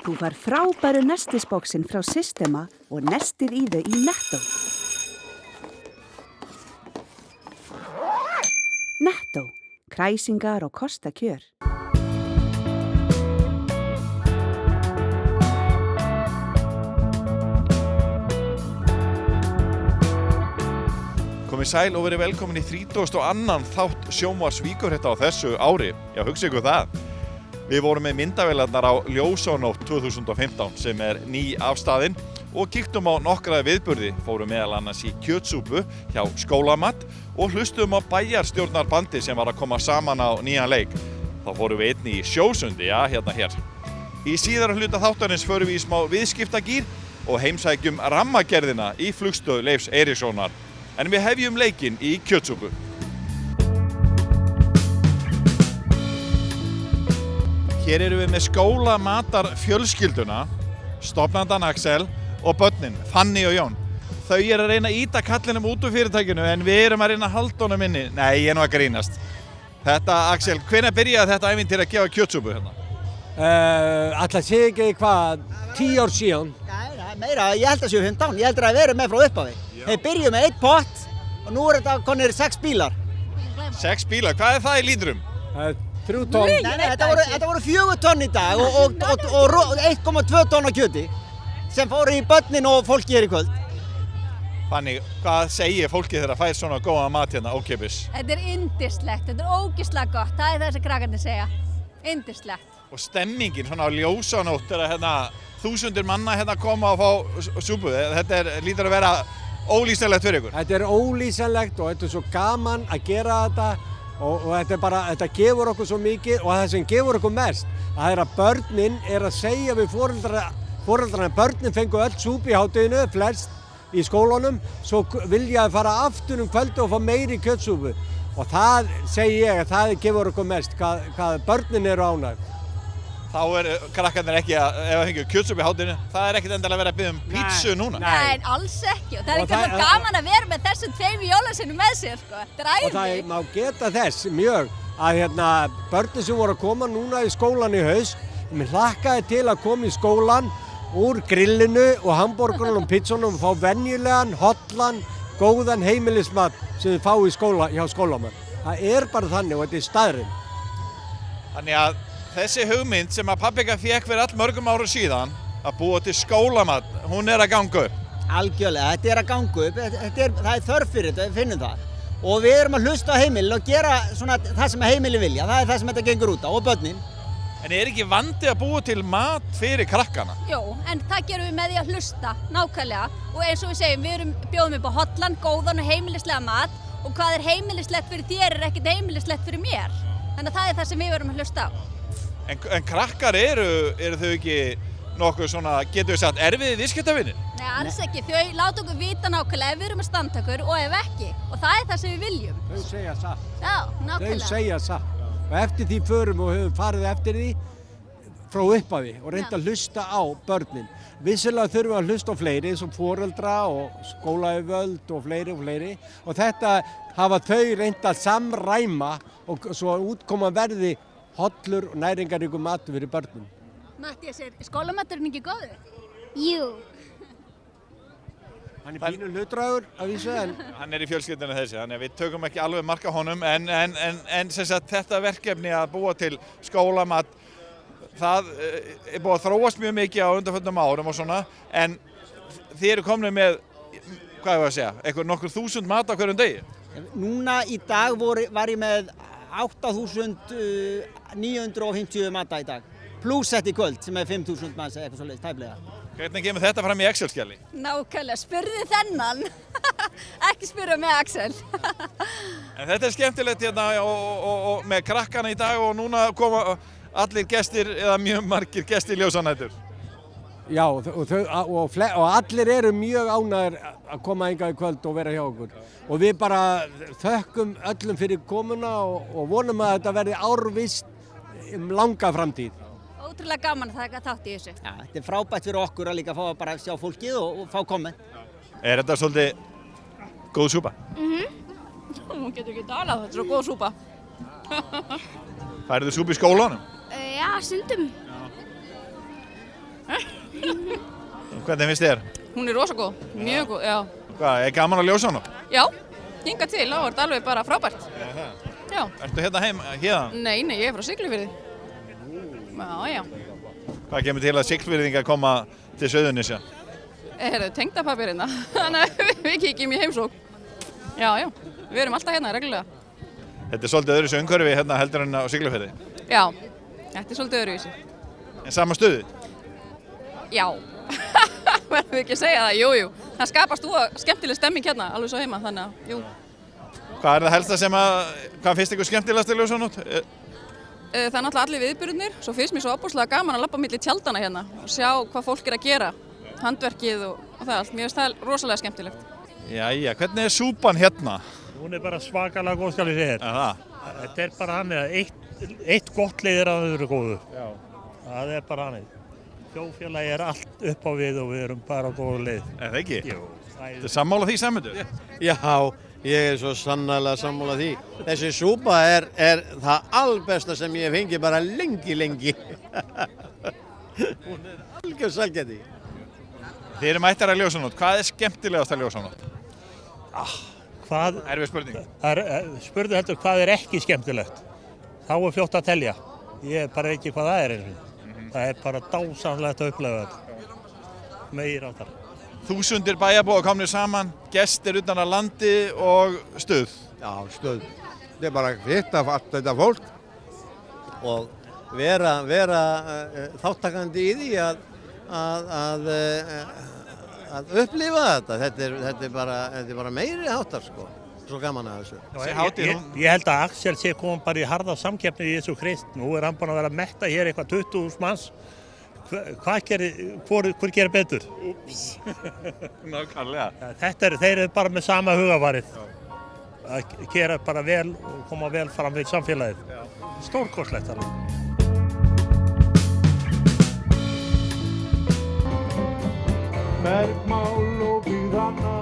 Þú fær frábæru nestisboxin frá Systema og nestið í þau í Netto. Netto, kræsingar og kostakjör. Komið sæl og verið velkomin í 32. þátt sjónvarps Víkurhetta á þessu ári. Já, hugsa ykkur það. Við vorum með myndavélarnar á Ljósanótt 2015 sem ný afstaðin og kíktum á nokkra viðburði, fórum meðal annars í kjötsúpu hjá Skólamat og hlustum á bæjarstjórnarbandi sem var að koma saman á nýjan leik. Þá fórum við einnig í sjósundi, já, hér. Í síðara hluta þáttarins förum við í smá viðskiptagír og heimsækjum rammagerðina í flugstöð Leifs Eiríkssonar. En við hefjum leikinn í kjötsúpu. Hér erum við með skólamatar fjölskylduna, stofnandann Axel og börnin, Fanny og Jón. Þau að reyna að ýta kallinum út úr fyrirtækinu en við erum að reyna að halda honum inni. Nei, ég er nú að grínast. Þetta, Axel, hvenær byrjaði þetta ævintýri að gefa kjötsúpu hérna? Ætla sé ekki hvað, 10 ár síðan. Nei, meira, ég held að séu 15, ég held að það verið með frá upphafi. Þeir byrjuðu með 1 pott og nú þetta konir 6 bílar. 6 bílar, hvað það í lítrum? 3 tonn. Nei, þetta voru 4 tonn í dag og 1,2 tonn á kjöti sem fóru í börnin og fólki hér í kvöld. Fanny, hvað segir fólki þegar það fær svona góða mat hérna ókeypis? Þetta yndislegt, þetta ógeðslega gott, það það sem krakkarnir segja. Yndislegt. Og stemmingin svona á Ljósanótt þegar þúsundir manna hérna koma og fá súpu, þetta lítur að vera ólýsanlegt fyrir ykkur. Þetta ólýsanlegt og þetta svo gaman að gera þetta og þetta gefur okkur svo mikið og það sem gefur okkur mest það að börnin að segja við foreldrarna börnin fengu öll súpu í hádeginu, flest í skólanum, svo vilja að fara aftur kvöldi og fá meiri kjötsúpu og það segi ég að það gefur okkur mest, hvað börnin eru ánægð. Þá krakkarnir ekki að, ef það fengið kjötsúpu í hádeginu, það ekkert endilega verið að biðja pítsu núna. Nei, alls ekki. Og það líka svo gaman að vera með þessum 2 jólasveinum með sér, sko. Þetta æði. Og það má geta þess mjög að börnin sem voru að koma núna í skólan í haust, mér hlakkaði til að koma í skólan úr grillinu og hamborgarnum og pizzunum og fá venjulegan, hollan, góðan heimilismat sem þið fá í skóla hjá Skólamat. Það bara þannig og þetta staðreynd. Þannig að þessi hugmynd sem að pabbi fékk fyrir allmörgum árum síðan að búa til skólamat, hún að ganga upp. Algjörlega, þetta að ganga upp, það þörf fyrir þetta, við finnum það. Og við erum að hlusta á heimilin og gera svona það sem heimilin vilja, það það sem þetta gengur út á og börnin. En ekki vandi að búa til mat fyrir krakkana? Jú, en það gerum við með því að hlusta, nákvæmlega. Og eins og við segjum, við bjóðum upp á hollan, góðan og heimilislega mat og hvað heimilislegt fyrir þér ekkert heimilislegt fyrir mér. Þannig að það það sem við verum að hlusta á. En krakkar eru þau ekki nokkuð svona, getur við sagt, erfiðir viðskiptavinir? Nei, alls ekki. Þau láta okkur vita nákvæmlega ef við erum að standtökur og ef ekki. Og það það sem við viljum. Þau segja satt. Já, nákvæmlega. Þau segja satt. Og eftir því förum og höfum farið eftir því frá upphafi og reynda að hlusta á börnin. Vissulega þurfum við að hlusta á fleiri eins og foreldra og skólayfirvöld og fleiri. Og þetta hafa þau reynda að samræma og svo útkoma verði hollur og næringaríkur matur fyrir börnum. Matthías, skólamaturinn ekki góður? Jú. Hann pínu hlutdrægur að vísu en hann í fjölskyldunni þessi, þannig að við tökum ekki alveg mark á honum en sem sagt þetta verkefni að búa til skólamat það búið að þróast mjög mikið á undanförnum árum og svona en þið eru komnir með, hvað ég var að segja, eitthvað nokkur þúsund mat á hverjum degi? Núna í dag var ég með 8.950 mata í dag, pluss þetta í kvöld sem 5.000 manns eða eitthvað svoleiðis tæplega. Hvernig kemur þetta fram í Excel-skjali? Nákvæmlega, spurðu þennan, ekki spurðu með Axel. En þetta skemmtilegt hérna og með krakkana í dag og núna koma allir gestir eða mjög margir gestir Ljósanætur. Já, og allir eru mjög ánægðir að koma hingað í kvöld og vera hjá okkur. Og við bara þökkum öllum fyrir komuna og vonum að þetta verði árvisst langa framtíð. Ótrúlega gaman að taka þátt í þessu. Já, þetta frábært fyrir okkur að líka fá að bara sjá fólkið og fá komment. Þetta svolítið góð súpa? Hún getur ekki talað, þetta svo góð súpa. Færðu súpu í skólanum? Já, stundum. Hvernig finnst þér? Hún er rosa góð, mjög góð, já. Hvað, gaman að ljósa hana? Já, hinga til, þá er þetta alveg bara frábært. Já. Ertu hérna heim, hérna? Nei, ég er frá Siglufirði. Já. Hvað kemur til að Siglfirðingar koma til Suðurnesja? Tengdapapir hérna, þannig að við kíkjum í heimsók. Já, við erum alltaf hérna reglulega. Þetta er svolítið öðru umhverfi hérna heldur en á Siglufirði? Já, þetta er svolítið öðruvísi. En sama stuði? Já, verðum við ekki að segja það, jú. Það skapast skemmtileg stemming hérna, alveg svo heima, þannig að, jú. Hvað er það helsta hvað finnst ykkur skemmtilegast í ljósanótt? Það er náttúrulega allir viðburðirnir, svo finnst mér svo óbúslega gaman að labba milli tjaldana hérna og sjá hvað fólk er að gera, handverkið og það allt. Mér finnst það rosalega skemmtilegt. Jæja, hvernig er súpan hérna? Hún er bara svakalega góð, skal ég segja þér. Það? Þetta er bara hann að eitt gott leið er að öðru góðu. Já. Það er bara hann. Þjóðfélagi er allt upp á við og við erum bara á góðu leið. Er það ekki? Jú. Þetta er sammála því Sæmundur? Já, ég er svo sannarlega sammála því. Þessi súpa er það albesta sem ég fengi bara lengi. Hún er algjör sælgæti. Þið eru mættar að ljósanótt. Hvað er skemmtilegast að ljósanótt? Erfið spurning. Spurðu heldur hvað er ekki skemmtilegt. Þá er fljótt að telja. Ég bara veit ekki hvað það er eins og. Það er bara dásamlegt að upplifa þetta. Meira áttar. Þúsundir bæjarbúa komnir saman, gestir utan að landi og stuð. Já, stuð. Þetta er bara hitt að fatta þetta fólk og vera þáttakandi í því að upplifa þetta. Þetta er bara meiri háttar, sko. Svo gaman að þessu. Ég held að Axel sé komið bara í harða samkeppni í þessu Krist. Nú er hann búinn að vera að metta hér eitthvað 20.000 manns. Hvor gerir betur? Nákvæmlega. Þeir eru bara með sama hugafarið. Að gera bara vel og koma vel fram við samfélagið. Stórkostlegt alveg. Bergmál og byggðanna,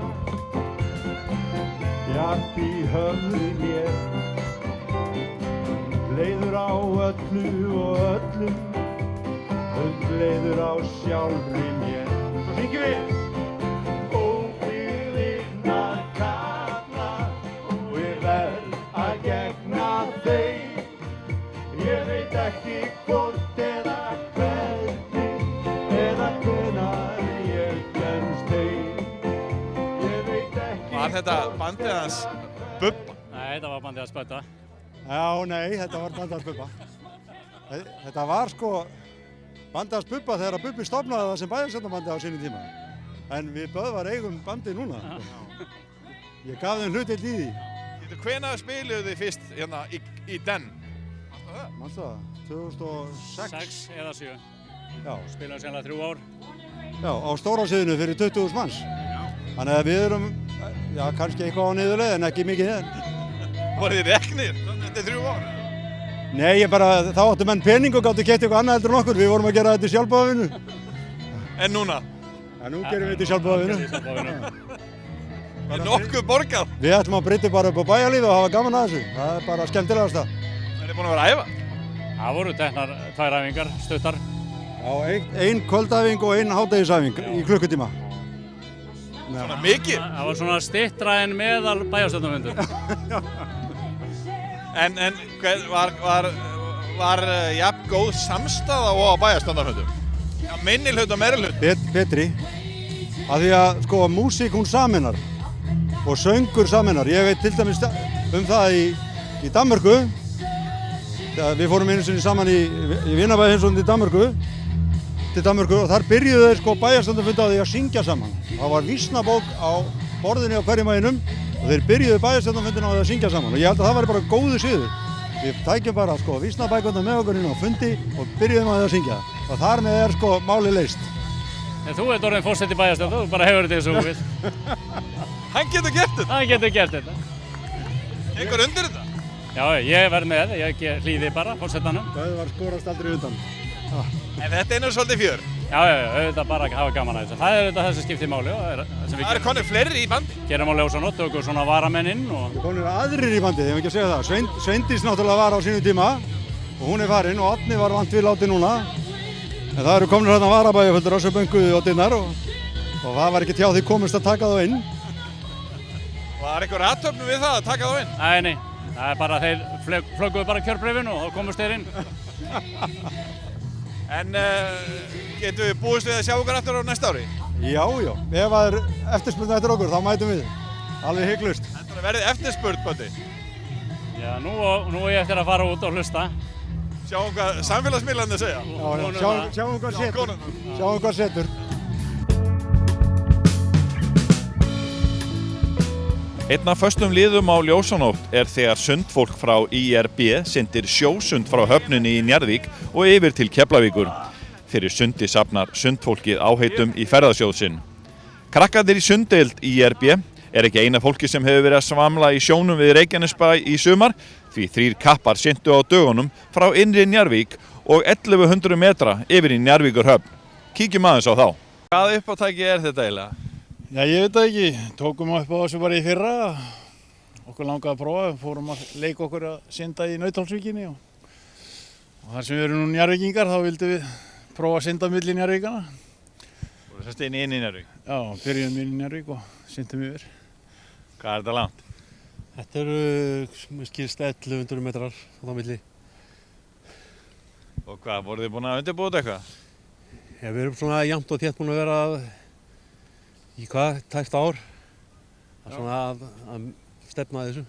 jafn í höfði mér, leiður á öllu og öllum, leiður á sjálfri mér. Svo syngjum við! Óbyggðina kalla og ég verð að gegna þeim. Ég veit ekki hvort eða hvernig eða hvenær ég kemst heim. Ég veit ekki. Var þetta bandið hans Bubba? Nei, þetta var bandið hans Bubba. Já, nei, þetta var bandið hans Bubba. Þetta var sko bandið hans Bubba þegar Bubbi stofnaði það sem bæjarstjórnarbandið á sínum tíma. En við Böðvar eigum bandið núna. Ég gaf þeim hlutill í því. Hvenær spiluðu þið fyrst hérna í Den? Manstu það? 2006? 6 eða 7. Já. Spilaðu sennilega 3 ár. Já, á Stórasviðinu fyrir 20.000 manns. Þannig að við erum, já, kannski eitthvað á niðurleið en ekki mikið þenn. Voru þið reknir? Þetta er 3 ár? Nei, þá áttu menn pening og gáttu keypt eitthvað annað heldur en okkur. Við vorum að gera þetta í sjálfboðavinnu. En núna? Já, nú gerum við þetta í sjálfboðavinnu. Er nokkuð borgað? Við ætlum að breyta bara upp á bæjarlífi og hafa gaman að þessu. Það er bara skemmtilegast það. Er þið búin að vera að æfa? Það voru teknar 2 æfingar, stuttar. Já, ein kvöldæfing og ein hádegisæfing í klukkutíma. Svona mikið? Það var svona styttra en meðal bæjarstjórnarfundur. En var jafn góð samstaða og á bæjarstjórnarfundum? Já, minnihluta og meirihluta? Betri. Af því að, sko, músík hún saminar og söngur saminar. Ég veit til dæmis það í Danmörku. Við fórum einu sinni saman í vinabæðiheimsókn til Danmörku og þar byrjuðu þeir sko bæjarstjórnarfund á því að syngja saman. Það var vísnabók á borðinni á hverjum bæinum og þeir byrjuðu bæjarstjórnarfundina á því að syngja saman og ég held að það væri bara góðu siður. Við tækjum bara sko vísnabækurnar með okkur inn á fundi og byrjuðum á því að syngja og þar með er sko málið leyst. En þú ert orðinn forseti bæjarstjórnar, þú bara hefur þetta eins og þú vilt. Hann getur gert þetta? Hann getur gert þetta. Tekur undir þetta? Já, ég verð með, ég hlýði bara forsetanum. Böðvar skorast aldrei undan. En þetta er nú svolítið fjör? Já, auðvitað bara að hafa gaman að þessu. Það er auðvitað það sem skiptir máli. Það eru konur fleiri í bandi? Gerum á ljósanótt, tökum svona varamenn inn og... Það konur aðrir í bandi, ég hef ekki að segja það. Sveindís náttúrulega var á sínum tíma og hún er farin og Árni var vant við láti núna. En það eru komnir hérna varabæjaföldur á þessu bönguðu og dynnar og það var ekki hjá því komist að taka þá inn. Var einhver athöfn við það að taka þá inn? Nei, það er bara þeir flögguðu bara kjörbréfinu og þá komust þeir inn. En getum við búist við að sjá okkur aftur á næsta ári? Já, ef það er eftirspurn eftir okkur þá mætum við. Alveg hygglust. Þetta verði eftirspurn, Böddi. Já, nú er ég eftir að fara út og hlusta. Sjáum hvað samfélagsmiðlarnir segja. Sjáum hvað setur. Einn af föstum liðum á Ljósanótt er þegar sundfólk frá IRB syndir sjósund frá höfninni í Njarðvík og yfir til Keflavíkur. Fyrir sundi safnar sundfólkið áheitum í ferðasjóð sinn. Krakkarnir í sundeild IRB er ekki eina fólki sem hefur verið að svamla í sjónum við Reykjanesbæ í sumar, því 3 kappar syntu á dögunum frá innri Njarðvík og 1100 metra yfir í Njarðvíkurhöfn. Kíkjum aðeins á þá. Hvaða uppátæki er þetta eiginlega? Já, ég veit það ekki. Tókum upp á þessu bara í fyrra. Okkur langaði að prófa. Fórum að leika okkur að synda í Nauthólsvíkinni og þar sem við erum nú Njarðvíkingar þá vildum við prófa að synda milli Njarðvíkana. Voru þess inn í Njarðvík? Já, byrjum inn í Njarðvík og syndum yfir. Hvað er þetta langt? Þetta eru, skilst, 1100 metrar á það milli. Og hvað, voruð þið búin að undirbúa þetta eitthvað? Já, við erum svona jafnt og þétt búin að vera í hvað, tæpt ár. Svona að stefna að þessu.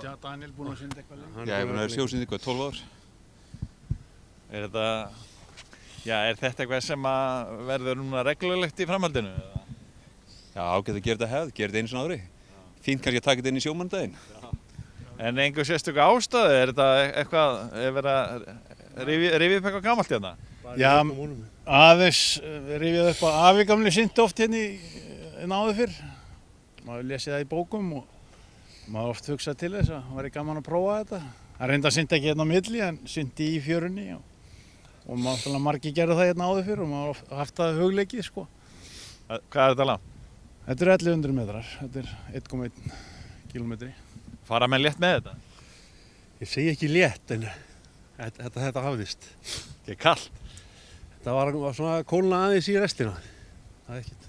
Já, Daniel búinn að synda eitthvað lengi. Já, ég er búinn að vera sjósyndi eitthvað 12 ár. Er þetta eitthvað sem að verður núna reglulegt í framhaldinu? Já, ágætt að gera þetta hefð, gera þetta einu svona ári. Fínt kannski að taka þetta inn í sjómannadaginn. En einhver sérstök ástæðu, er þetta eitthvað, verið að rifja upp eitthvað gamalt hérna? Já, aðeins rifjað upp að afi gamli synti oft hérna áður fyrr. Maður lesið það í bókum og maður oft hugsað til þess að það væri gaman að prófa þetta. Það reynda að synda ekki hérna á milli en syndi í fjörunni og maður margir gerðu það hérna áður fyrr og maður haft það hugleikið sko. Hvað er þetta langt? Þetta er 1100 metrar, þetta er 1,1 kilometri. Fara menn létt með þetta? Ég segi ekki létt en þetta hafðist. Þetta er kallt? Þetta var svona kólna aðeins í restina. Það er ekkert.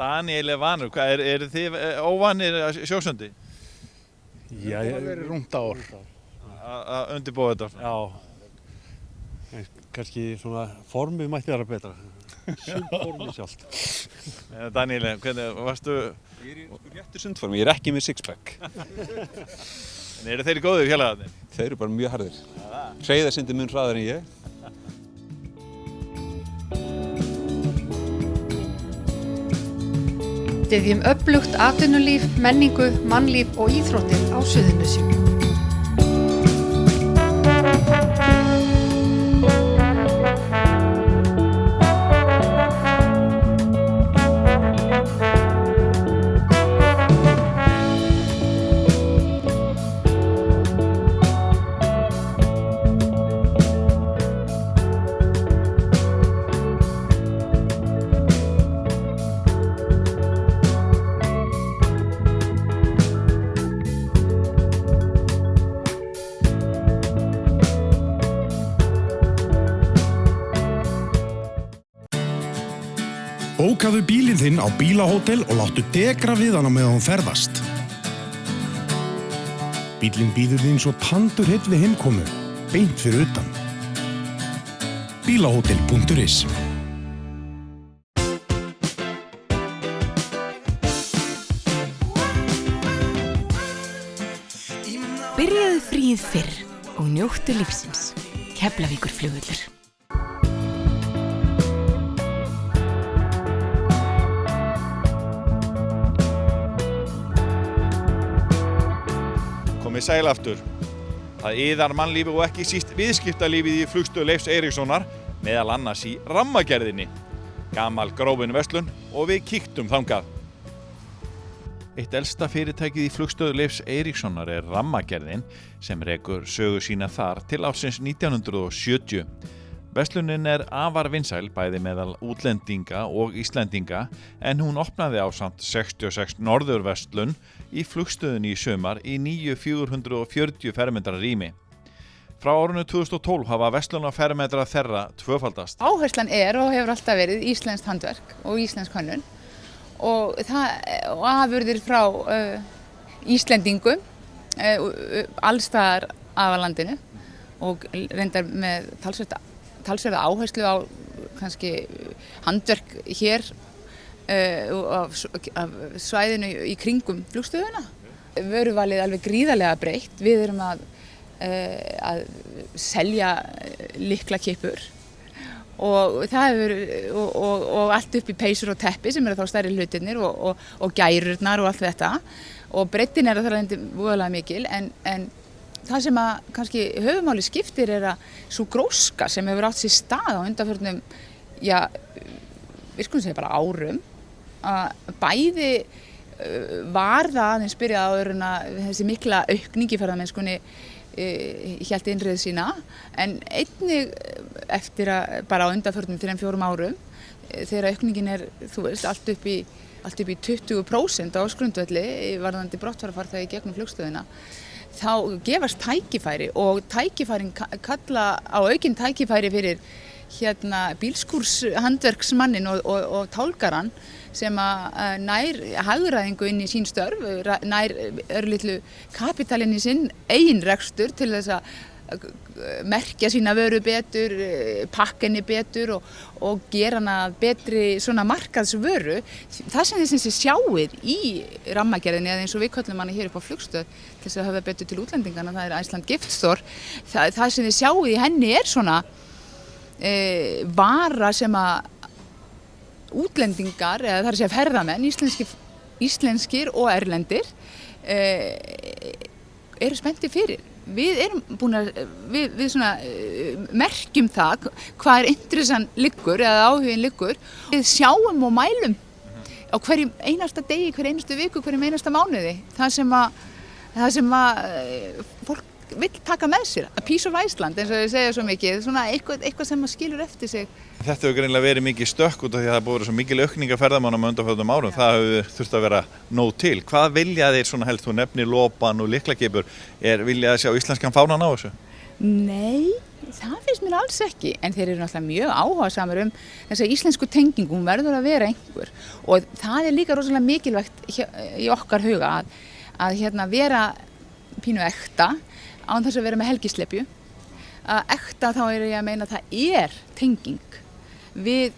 Daniel er vanur, eru þið óvanir sjósundi? Já, ég hef verið rúmt ár. Að undirbúa þetta? Já. Kannski svona formið mætti vera betra. Sundformið sjálft. Daniel, hvernig varstu? Ég er í réttu sundformi, ég er ekki með sixpack. En eru þeir góðir félagarnir? Þeir eru bara mjög harðir. Hreiðar syndir mun hraðar en ég. Styðjum öflugt atvinnulíf, menningu, mannlíf og íþróttir á Suðurnesjum. Bókaðu bílinn þinn á bílahótel og láttu degra við hann á meðan þú ferðast. Bílinn bíður þín svo tandur heill við heimkomu, beint fyrir utan. Bílahótel.is. Byrjaðu fríið fyrr og njóttu lífsins. Keflavíkurflugvöllur. Komið sæl aftur. Það iðar mannlífi og ekki síst viðskiptalífið í flugstöð Leifs Eiríkssonar, meðal annars í rammagerðinni. Gamal grófin verslun og við kíktum þangað. Eitt elsta fyrirtækið í flugstöð Leifs Eiríkssonar er rammagerðin sem rekur sögu sína þar til ársins 1970. Verslunin er afar vinsæl bæði meðal útlendinga og Íslendinga en hún opnaði ásamt 66 norðurverslun í flugstöðinni í sumar í nýju 440 fermetra rými. Frá árinu 2012 hafa verslunarfermetrar þeirra tvöfaldast. Áherslan og hefur alltaf verið íslenskt handverk og íslensk hönnun og afurðir frá Íslendingum allstaðar af landinu og reyndar með talsverða áherslu á kannski handverk hér af svæðinu í kringum flugstöðuna. Vöruvalið alveg gríðarlega breytt. Við erum að selja lyklakippur og það hefur og allt upp í peysur og teppi sem þá stærri hlutirnir og gærurnar og allt þetta og breiddin það voðalega mikil en það sem að kannski höfumáli skiptir að sú gróska sem hefur átt sér stað á undanförnum við skulum segja bara árum að bæði var það aðeins byrjað áður en að þessi mikla aukning í ferðamennskunni hélt innreið sína en einnig eftir að bara á undanförnum 3-4 árum þegar aukningin þú veist allt upp í 20% á ársgrundvelli varðandi brottfararfarþega í gegnum flugstöðina þá gefast tækifæri og tækifærin kalla á aukin tækifæri fyrir bílskúrshandverksmannin og tálgaran sem að nær hagræðingu inn í sín störf, nær örlitlu kapitalinn í sinn eigin rekstur til þess að merkja sína vöru betur, pakka henni betur og gera hana betri svona markaðsvöru. Það sem þið sjáið í rammagerðinni eða eins og við köllum hana hér upp á flugstöð til þess að höfða betur til útlendingana, það Iceland Gift Store. Það sem þið sjáið í henni svona vara sem að útlendingar, eða það segja ferðamenn, íslenskir og erlendir eru spenntir fyrir. Við erum búin að, við svona merkjum það hvað interessan liggur eða áhugin liggur. Við sjáum og mælum á hverjum einasta degi, hverjum einastu viku, hverjum einasta mánuði. Það sem að fólk vill taka með sér. A piece of Iceland, eins og þau segja svo mikið, svona eitthvað sem maður skilur eftir sig. Þetta hefur greinilega verið mikið stökk út af því að það búið svo mikil aukning af ferðamönnum á undanförnum árum. Það hefur þurft að vera nóg til. Hvað vilja þeir svona helst? Þú nefnir lopan og lyklakipur. Vilja þeir sjá íslenskan fánan á þessu? Nei, það finnst mér alls ekki. En þeir eru náttúrulega mjög áhugasamir þessa íslensku tengingu, hún verður að vera einhver. Og það líka rosalega mikilvægt í okkar huga að vera pínu ekta án þess að vera með helgislepju. Að ekta þá ég að meina að það tenging við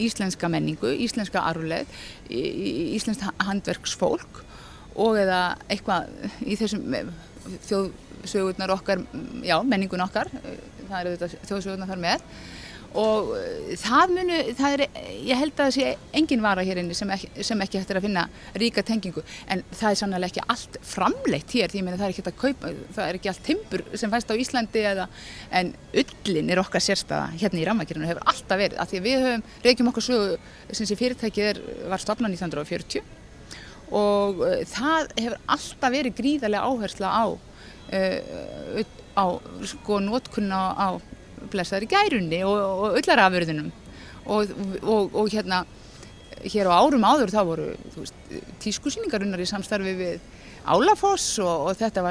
íslenska menningu, íslenska arfleifð, íslenskt handverksfólk og eða eitthvað í þessum þjóðsögurnar okkar, menningun okkar, það auðvitað þjóðsögurnar þar með. Og ég held að það sé engin vara hér inni sem ekki hægt að finna ríka tengingu. En það sannarlega ekki allt framleitt hér, því það ekki hægt að kaupa, það ekki allt timbur sem fæst á Íslandi en ullin okkar sérstæða hérna í rammagerðinu hefur alltaf verið. Af því að við rekjum okkur sögu sem fyrirtækið var stofnað 1940 og það hefur alltaf verið gríðarlega áhersla á notkun á blessaðri gærunni og ullarafurðunum og hér á árum áður þá voru tískusýningar í samstarfi við Álafoss og það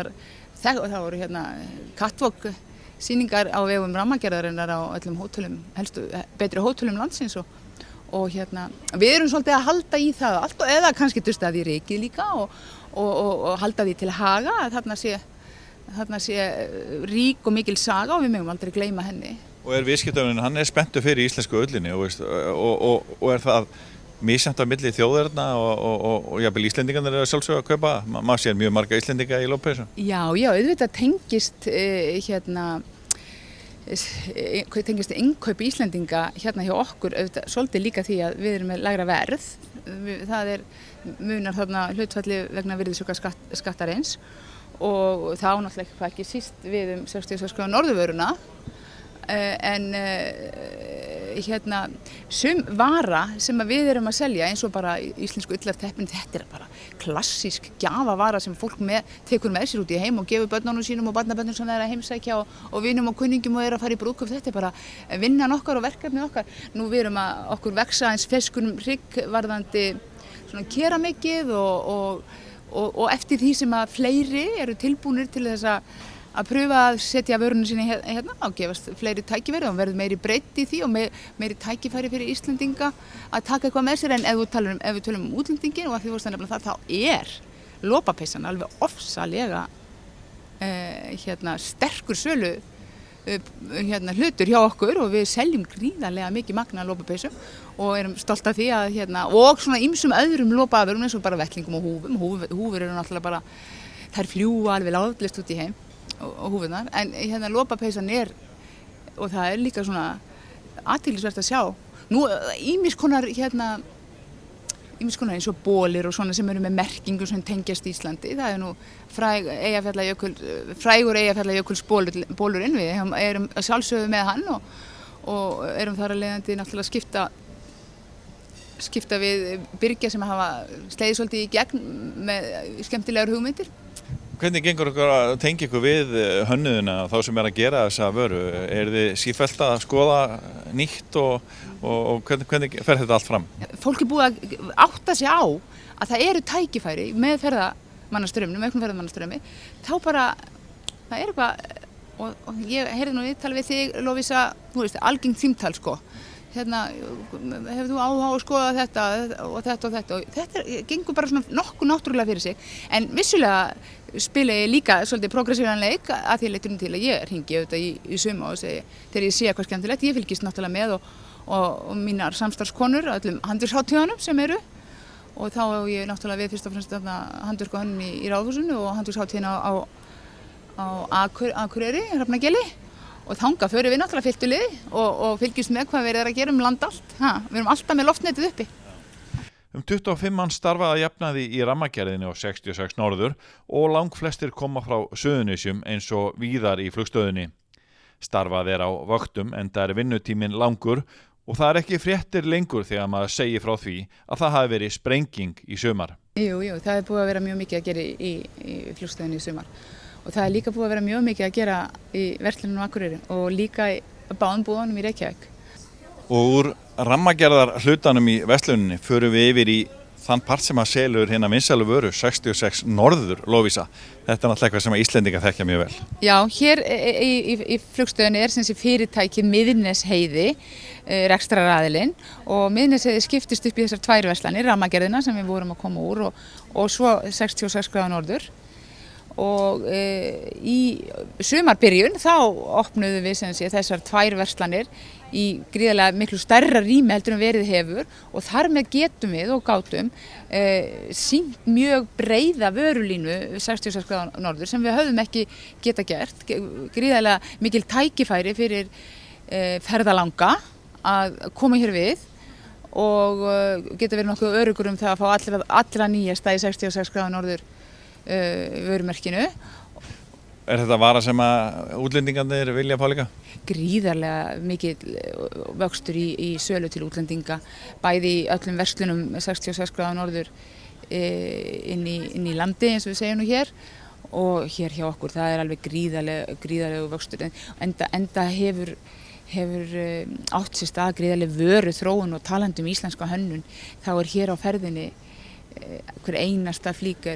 voru catwalk sýningar á vegum rammagerðarinnar á öllum hótelum, helstu betri hótelum landsins og við erum svolítið að halda í það allt eða kannski dustað í rykið líka og halda því til haga að þarna sé rík og mikil saga og við megum aldrei gleyma henni. Og viðskiptavinurinn, hann spenntur fyrir íslensku ullinni og það misjafnt á milli þjóðarinnar og jafnvel Íslendingarnir sjálfsögðu að kaupa. Maður sér mjög marga Íslendinga í lóðpeysu. Já, auðvitað tengist innkaup Íslendinga hérna hjá okkur auðvitað svolítið líka því að við erum með lægra verð. Það munar þarna hlutfalli vegna virðisaukaskattarins. Og þá náttúrulega ekki síst við 66 norðurvöruna en sum vara sem við erum að selja eins og bara íslensku ullarteppin, þetta bara klassísk gjafavara sem fólk tekur með sér út í heim og gefur börnunum sínum og barnabörnum sem þeir að heimsækja og vinum og kunningjum og að fara í brúðkaup. Þetta bara vinnan okkar og verkefni okkar. Nú við erum að okkur vexa eins ferskunum hrygg varðandi svona keramikið og eftir því sem að fleiri eru tilbúnir til þess að pröfa að setja vörunum sinni hérna og gefast fleiri tækifæri og verður meiri breidd í því og meiri tækifæri fyrir Íslendinga að taka eitthvað með sér en ef við tölum útlendingin og að því vorst að nefna það þá lopapeysan alveg ofsalega sterkur sölu hlutur hjá okkur og við seljum gríðarlega mikið magna lopapeysum og erum stolt af því að og svona ýmsum öðrum lopaafurðum eins og bara vettlingum og húfum. Húfur eru náttúrulega bara, þær fljúga alveg látlist út í heim og húfurnar, en lopapeysan og það líka svona athyglisvert að sjá. Nú ýmis konar eins og bólir og svona sem eru með merkingu sem tengjast Íslandi. Það nú frægur Eyjafjallajökulsbólurinn, við erum sjálfsögðu með hann og erum þar að leiðandi náttúrulega skipta við byrgja sem hafa slegið svolítið í gegn með skemmtilegar hugmyndir. Hvernig gengur ykkur að tengja ykkur við hönnuðina þá sem að gera þessa vöru? Þið sífellt að skoða nýtt og hvernig fer þetta allt fram? Fólk búið að átta sig á að það eru tækifæri með ferðamannastraumnum, auknum ferðamannastraumi, þá bara, það eitthvað, og ég heyrði nú viðtal við þig, Lovísa, algengt símtal sko. Hefur þú áhuga á að skoða þetta og þetta og þetta og þetta gengur bara svona nokkuð náttúrulega fyrir sig en vissulega spila ég líka svolítið progressívan leik að því leytinu til að ég hringi auðvitað í suma og segi þegar ég sé eitthvað skemmtilegt, ég fylgist náttúrulega með og mínar samstarfskonur öllum handverkshátíðunum sem eru og þá hef ég náttúrulega við fyrst og fremst handverk og hönnun í Ráðhúsinu og handverkshátíðina á Akureyri, Hrafnagili og þangað förum við náttúrulega fylgtu liði og fylgjumst með hvað við erum að gera land allt. Við erum alltaf með loftnetið uppi. 25 manns starfa að jafnaði í rammagerðinni á 66 norður og langflestir koma frá Suðurnesjum eins og víðar í flugstöðinni. Starfað á vöktum enda vinnutíminn langur og það ekki fréttir lengur þegar maður segir frá því að það hafi verið sprenging í sumar. Jú, það búið að vera mjög mikið að gera í flugstöðinni í sumar. Og það líka búið að vera mjög mikið að gera í verslunum á Akureyri og líka í báðum búðunum í Reykjavík. Og úr rammagerðar hlutanum í versluninni förum við yfir í þann part sem að selur hérna vinsælu vöru 66 norður, Lovísa. Þetta náttúrulega eitthvað sem að Íslendingar þekkja mjög vel. Já, hér í flugstöðinni sem sé fyrirtækið Miðnesheiði, rekstraraðilinn og Miðnesheiði skiptist upp í þessar tvær verslanir, rammagerðina sem við vorum að koma úr og svo 66 gráða norður. Og í sumarbyrjun þá opnuðum við þessar tvær verslanir í gríðarlega miklu stærra rými heldur en verið hefur og þar með getum við og gátum sýnt mjög breiða vörulínu 66 gráða norður sem við höfðum ekki geta gert, gríðarlega mikil tækifæri fyrir ferðalanga að koma hér við og geta verið nokkuð öruggur það að fá allra nýjasta í 66 gráða norður vörumerkinu. Þetta vara sem að útlendingarnir vilja fá líka? Gríðarlega mikið vöxtur í sölu til útlendinga, bæði í öllum verslunum 66 gráða norður inn í landi eins og við segjum nú hér og hér hjá okkur, það alveg gríðarlega vöxtur enda hefur átt sér stað gríðarlega vöru þróun og talandi íslenska hönnun, þá hér á ferðinni hver einasta flík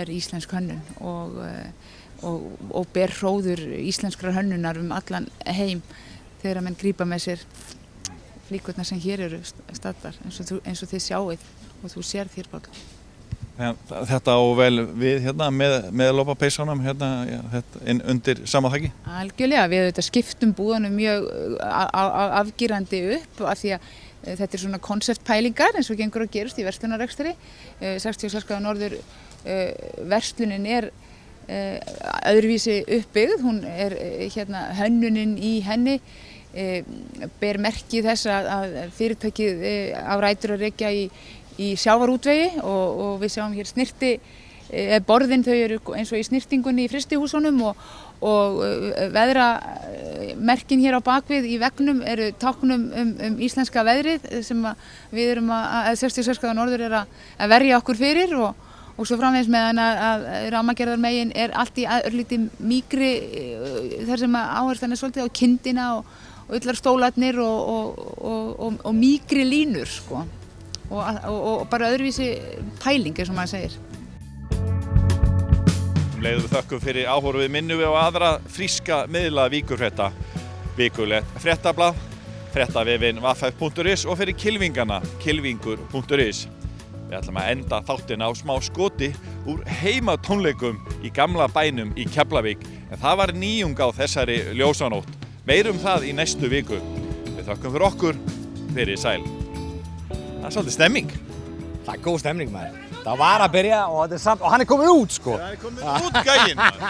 íslensk hönnun og ber hróður íslenskrar hönnunar allan heim þegar menn grípa með sér flíkurnar sem hér eru staddar eins og þið sjáið og þú sér þér Páll. Þetta á vel við hérna með lopapeysunum hérna undir sama þaki? Algjörlega, við skiptum búðunum mjög afgírandi upp af því að þetta svona konceptpælingar eins og gengur að gerast í verslunarrekstri. 66 gráða norður verslunin öðruvísi uppbyggð, hún hönnunin í henni ber merki þess að fyrirtækið á rætur að rekja í sjávarútvegi og við sjáum hér borðin, þau eru eins og í snyrtingunni í frystihúsunum og veðramerkin hér á bakvið í veggnum eru táknum íslenska veðrið sem við erum að 66 gráða norður að verja okkur fyrir og svo framvegis meðan að rammagerðarmegin allt í örlítið mýkri þar sem áherslan svolítið á kindina og ullarstólarnir og mýkri línur sko og bara öðruvísi pæling eins og maður segir. Leiðum við þökkum fyrir áhorfið minnum við á aðra fríska miðla Víkurfrétta, vikulegt fréttablað, fréttavefinn vff.is og fyrir kylfingana, kylfingur.is. Við ætlum að enda þáttinn á smá skoti úr heimatónleikum í gamla bænum í Keflavík, en það var nýjung á þessari ljósanótt. Meirum það í næstu viku. Við þökkum fyrir okkur, fyrir sæl. Það er svolítið stemming. Það er góð stemning, maður. Það var að byrja og hann er komin út, sko. Það er komin út, gæinn, maður.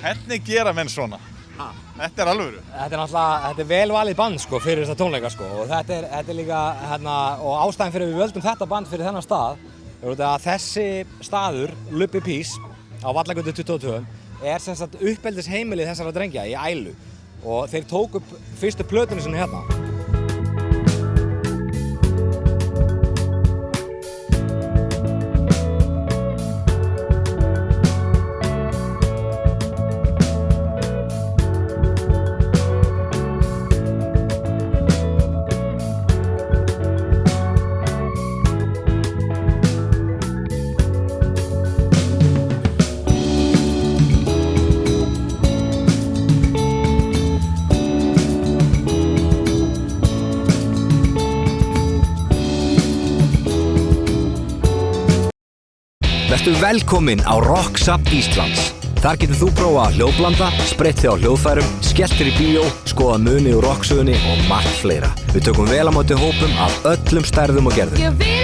Hvernig gera menn svona? Þetta er alvöru. Þetta er vel valið band, sko, fyrir þessa tónleika, sko. Og þetta er líka, og ástæðan fyrir við völdum þetta band fyrir þennan stað, er að þessi staður, Lubbi Pís, á Vallagötu 22, er sem sagt uppeldisheimilið þessara drengja í Ælu. Og þeir tók upp fyrstu plötunni sinni hérna. Vertu velkominn á Rock Safn Íslands. Þar getur þú prófað hljóðblanda, spreytt þig á hljóðfærum, skellt þér í bíó, skoða muni úr rocksögunni og margt fleira. Við tökum vel á móti hópum af öllum stærðum og gerðum.